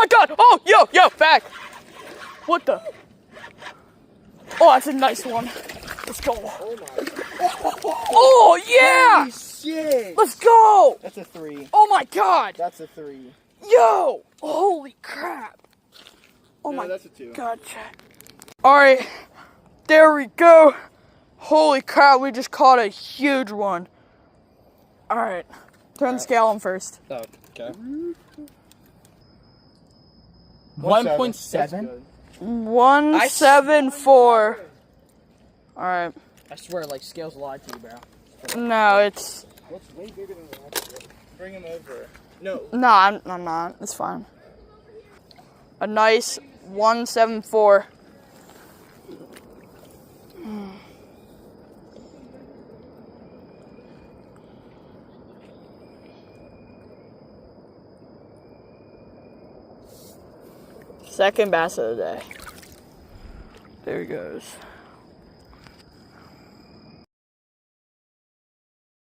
my God! Oh, yo, back! What the? Oh, that's a nice one. Let's go. Oh, yeah! Holy shit! Let's go! That's a 3. Oh my God! That's a 3. Yo! Holy crap! Oh No, my that's a 2. God, chat. Alright, there we go. Holy crap, we just caught a huge one. Alright, turn the scale on first. Oh, okay. 1.7? 174. Alright. I swear, like, scales lied to you, bro. No, it's... What's way bigger than last year? Bring him over. No. No, I'm not. It's fine. A nice 174. Second bass of the day. There he goes.